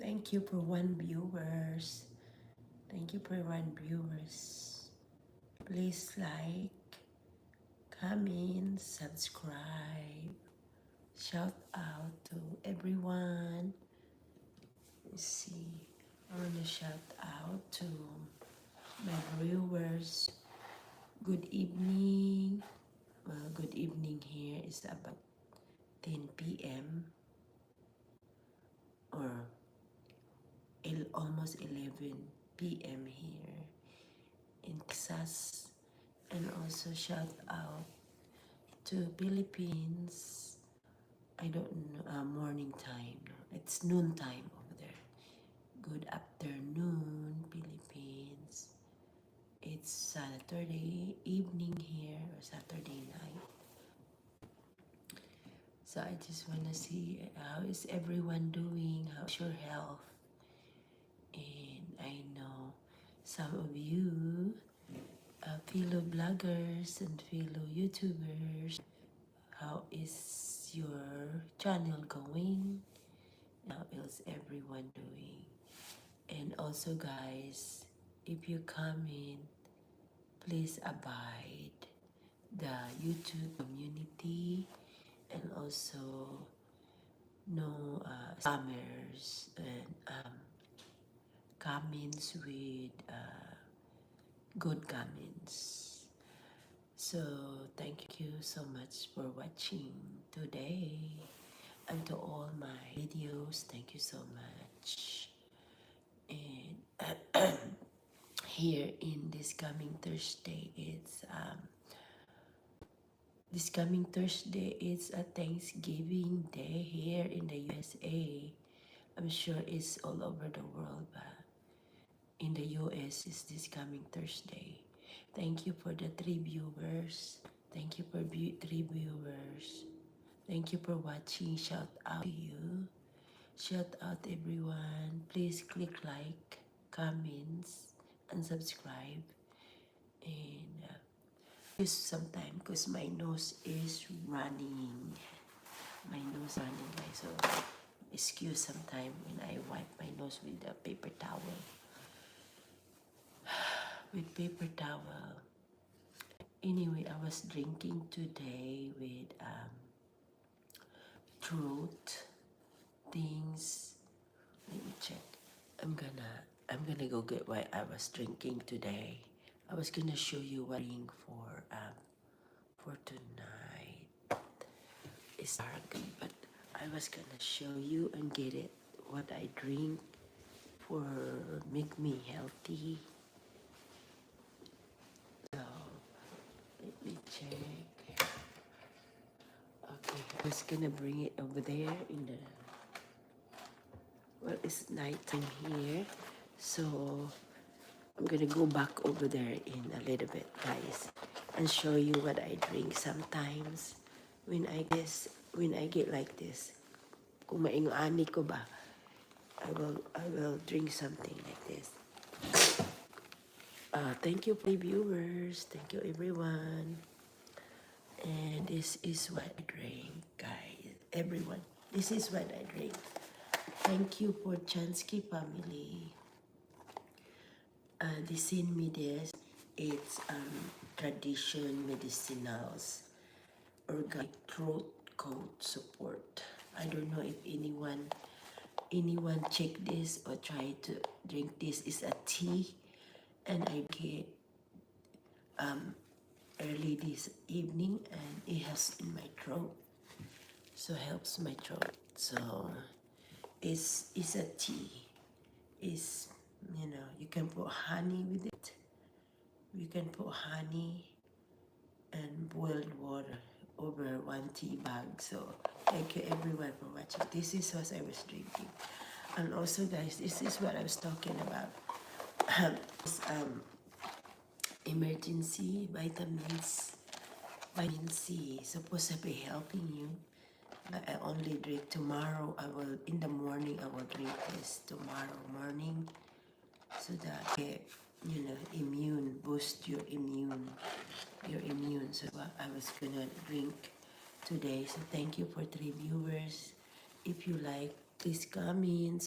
Thank you for one viewers. Thank you for one viewers. Please like, comment, subscribe. Shout out to everyone. Let's see. I want to shout out to my viewers. Good evening. Well, good evening here is about 10 p.m. or almost 11 p.m. here in Texas. And also shout out to Philippines. I don't know, morning time. No? It's noon time over there. Good afternoon, Philippines. It's Saturday evening here, or Saturday night. So I just want to see how is everyone doing, how's your health. And I know some of you, fellow bloggers and fellow YouTubers, how is your channel going? How is everyone doing? And also guys, if you come in, please abide the YouTube community and also no spammers and comments with good comments. So thank you so much for watching today, and to all my videos, thank you so much. And here in this coming Thursday, it's a Thanksgiving Day here in the USA. I'm sure it's all over the world, but in the US it's this coming Thursday. Thank you for the 3 viewers. Thank you for 3 viewers. Thank you for watching. Shout out to you. Shout out everyone. Please click like, comments, and subscribe. And use some time because my nose is running. My nose running, guys. So excuse some time when I wipe my nose with a paper towel. With paper towel. Anyway, I was drinking today with throat things. Let me check. I'm gonna go get what I was drinking today. I was gonna show you what I drink for tonight. It's dark, but I was gonna show you and get it what I drink for make me healthy. So let me check. Okay, I was gonna bring it over there in the, well, it's nighttime here, so I'm gonna go back over there in a little bit, guys, and show you what I drink sometimes when I get like this. Kung maingo-ani ko ba, I will drink something like this. Thank you for the viewers. Thank you everyone. And this is what I drink, guys. Everyone, this is what I drink. Thank you for Chansky family. They send me this. It's tradition medicinals organic throat coat support. I don't know if anyone check this or try to drink this. Is a tea, and I get early this evening, and it has in my throat, so helps my throat. So it's a tea. It's, you know, you can put honey with it. You can put honey and boiled water over 1 tea bag. So thank you everyone for watching. This is what I was drinking. And also guys, this is what I was talking about. This, emergency vitamins, vitamin C, supposed to be helping you. I only drink tomorrow. I will, in the morning, I will drink this tomorrow morning, so that you know, boost your immune. So I was gonna drink today. So thank you for 3 viewers. If you like, please comment.